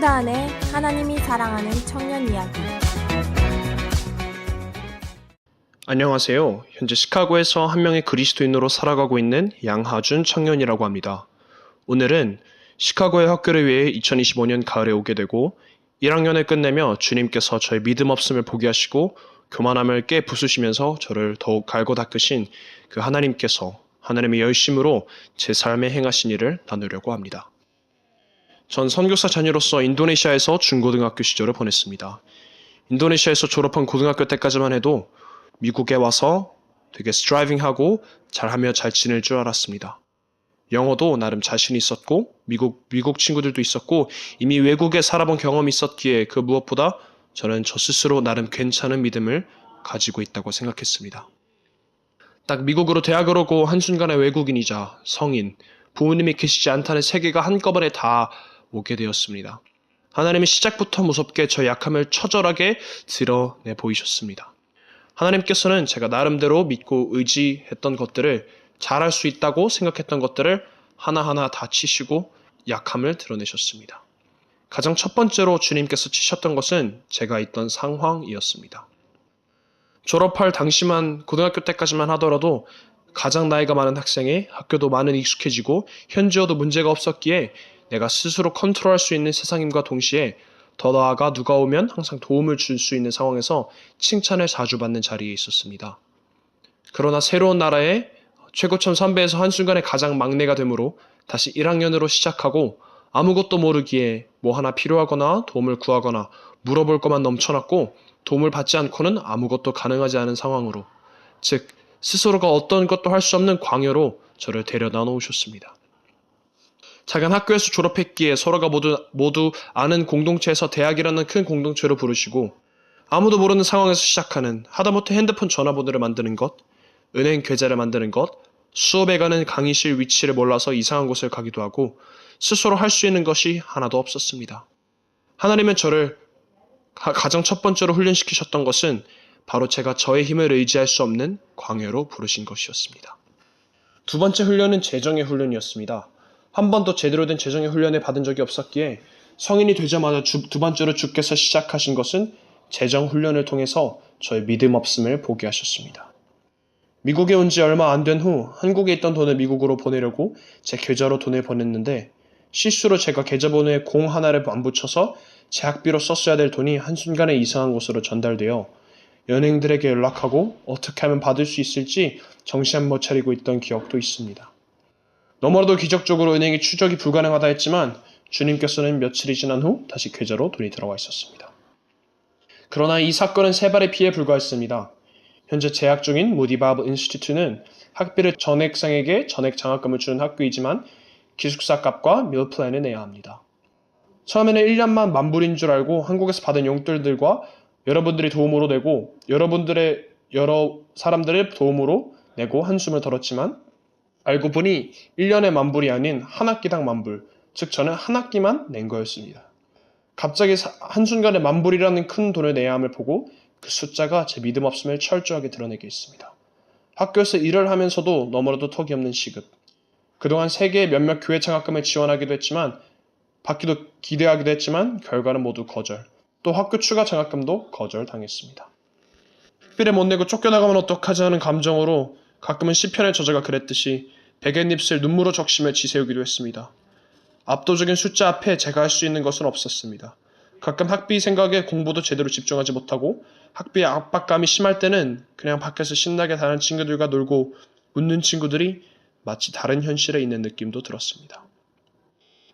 한다은의 하나님이 사랑하는 청년 이야기. 안녕하세요. 현재 시카고에서 한 명의 그리스도인으로 살아가고 있는 양하준 청년이라고 합니다. 오늘은 시카고의 학교를 위해 2025년 가을에 오게 되고 1학년을 끝내며 주님께서 저의 믿음 없음을 보게 하시고 교만함을 깨 부수시면서 저를 더욱 갈고 닦으신 그 하나님께서 하나님의 열심으로 제 삶에 행하신 일을 나누려고 합니다. 전 선교사 자녀로서 인도네시아에서 중고등학교 시절을 보냈습니다. 인도네시아에서 졸업한 고등학교 때까지만 해도 미국에 와서 되게 스트라이빙하고 잘하며 잘 지낼 줄 알았습니다. 영어도 나름 자신 있었고 미국 친구들도 있었고 이미 외국에 살아본 경험이 있었기에 그 무엇보다 저는 저 스스로 나름 괜찮은 믿음을 가지고 있다고 생각했습니다. 딱 미국으로 대학을 오고 한순간에 외국인이자 성인, 부모님이 계시지 않다는 세계가 한꺼번에 다 오게 되었습니다. 하나님이 시작부터 무섭게 저 약함을 처절하게 드러내 보이셨습니다. 하나님께서는 제가 나름대로 믿고 의지했던 것들을 잘할 수 있다고 생각했던 것들을 하나하나 다 치시고 약함을 드러내셨습니다. 가장 첫 번째로 주님께서 치셨던 것은 제가 있던 상황이었습니다. 졸업할 당시만 고등학교 때까지만 하더라도 가장 나이가 많은 학생에 학교도 많은 익숙해지고 현지어도 문제가 없었기에 내가 스스로 컨트롤할 수 있는 세상임과 동시에 더 나아가 누가 오면 항상 도움을 줄 수 있는 상황에서 칭찬을 자주 받는 자리에 있었습니다. 그러나 새로운 나라에 최고참 선배에서 한순간에 가장 막내가 되므로 다시 1학년으로 시작하고 아무것도 모르기에 뭐 하나 필요하거나 도움을 구하거나 물어볼 것만 넘쳐났고 도움을 받지 않고는 아무것도 가능하지 않은 상황으로, 즉 스스로가 어떤 것도 할 수 없는 광야로 저를 데려다 놓으셨습니다. 작은 학교에서 졸업했기에 서로가 모두 아는 공동체에서 대학이라는 큰 공동체로 부르시고 아무도 모르는 상황에서 시작하는 하다못해 핸드폰 전화번호를 만드는 것, 은행 계좌를 만드는 것, 수업에 가는 강의실 위치를 몰라서 이상한 곳을 가기도 하고 스스로 할 수 있는 것이 하나도 없었습니다. 하나님은 저를 가장 첫 번째로 훈련시키셨던 것은 바로 제가 저의 힘을 의지할 수 없는 광야로 부르신 것이었습니다. 두 번째 훈련은 재정의 훈련이었습니다. 한 번도 제대로 된 재정의 훈련을 받은 적이 없었기에 성인이 되자마자 두 번째로 주께서 시작하신 것은 재정 훈련을 통해서 저의 믿음 없음을 보게 하셨습니다. 미국에 온 지 얼마 안 된 후 한국에 있던 돈을 미국으로 보내려고 제 계좌로 돈을 보냈는데 실수로 제가 계좌번호에 0 하나를 안 붙여서 제 학비로 썼어야 될 돈이 한순간에 이상한 곳으로 전달되어 연예인들에게 연락하고 어떻게 하면 받을 수 있을지 정신 못 차리고 있던 기억도 있습니다. 너무나도 기적적으로 은행이 추적이 불가능하다 했지만 주님께서는 며칠이 지난 후 다시 계좌로 돈이 들어와 있었습니다. 그러나 이 사건은 세 발의 피에 불과했습니다. 현재 재학 중인 무디 바이블 인스티튜트는 학비를 전액상에게 전액 장학금을 주는 학교이지만 기숙사 값과 밀 플랜을 내야 합니다. 처음에는 1년만 만불인 줄 알고 한국에서 받은 용돈들과 여러분들이 도움으로 내고 여러분들의 여러 사람들의 도움으로 내고 한숨을 덜었지만 알고 보니 1년에 만불이 아닌 한 학기당 만불, 즉 저는 한 학기만 낸 거였습니다. 갑자기 한순간에 만불이라는 큰 돈을 내야 함을 보고 그 숫자가 제 믿음 없음을 철저하게 드러내게 했습니다. 학교에서 일을 하면서도 너무나도 턱이 없는 시급. 그동안 세계의 몇몇 교회 장학금을 지원하기도 했지만 받기도 기대하기도 했지만 결과는 모두 거절. 또 학교 추가 장학금도 거절당했습니다. 학비를 못 내고 쫓겨나가면 어떡하지 하는 감정으로 가끔은 시편의 저자가 그랬듯이 베갯잎을 눈물로 적시며 지새우기도 했습니다. 압도적인 숫자 앞에 제가 할 수 있는 것은 없었습니다. 가끔 학비 생각에 공부도 제대로 집중하지 못하고 학비의 압박감이 심할 때는 그냥 밖에서 신나게 다른 친구들과 놀고 웃는 친구들이 마치 다른 현실에 있는 느낌도 들었습니다.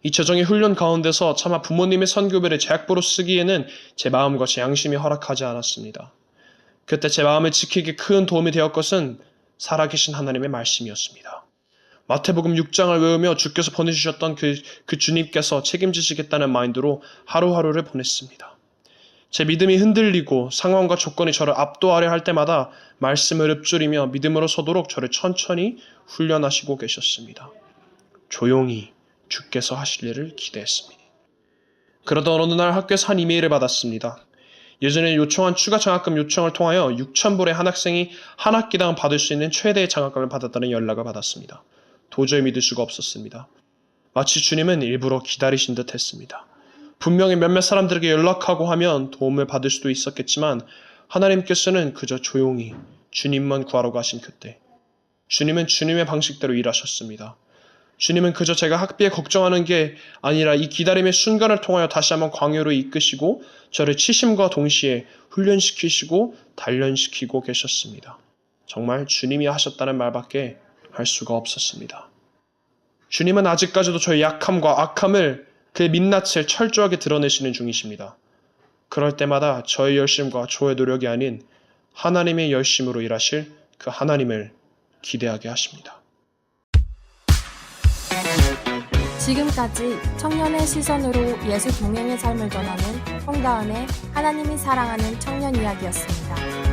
이 재정의 훈련 가운데서 차마 부모님의 선교비를 제 학비로 쓰기에는 제 마음과 제 양심이 허락하지 않았습니다. 그때 제 마음을 지키기에 큰 도움이 되었 것은 살아계신 하나님의 말씀이었습니다. 마태복음 6장을 외우며 주께서 보내주셨던 그 주님께서 책임지시겠다는 마인드로 하루하루를 보냈습니다. 제 믿음이 흔들리고 상황과 조건이 저를 압도하려 할 때마다 말씀을 읊조리며 믿음으로 서도록 저를 천천히 훈련하시고 계셨습니다. 조용히 주께서 하실 일을 기대했습니다. 그러던 어느 날 학교에서 한 이메일을 받았습니다. 예전에 요청한 추가 장학금 요청을 통하여 6,000불의 한 학생이 한 학기당 받을 수 있는 최대의 장학금을 받았다는 연락을 받았습니다. 도저히 믿을 수가 없었습니다. 마치 주님은 일부러 기다리신 듯 했습니다. 분명히 몇몇 사람들에게 연락하고 하면 도움을 받을 수도 있었겠지만 하나님께서는 그저 조용히 주님만 구하러 가신 그때 주님은 주님의 방식대로 일하셨습니다. 주님은 그저 제가 학비에 걱정하는 게 아니라 이 기다림의 순간을 통하여 다시 한번 광야로 이끄시고 저를 치심과 동시에 훈련시키시고 단련시키고 계셨습니다. 정말 주님이 하셨다는 말밖에 할 수가 없었습니다. 주님은 아직까지도 저의 약함과 악함을 그의 민낯을 철저하게 드러내시는 중이십니다. 그럴 때마다 저의 열심과 저의 노력이 아닌 하나님의 열심으로 일하실 그 하나님을 기대하게 하십니다. 지금까지 청년의 시선으로 예수 동행의 삶을 전하는 홍다은의 하나님이 사랑하는 청년 이야기였습니다.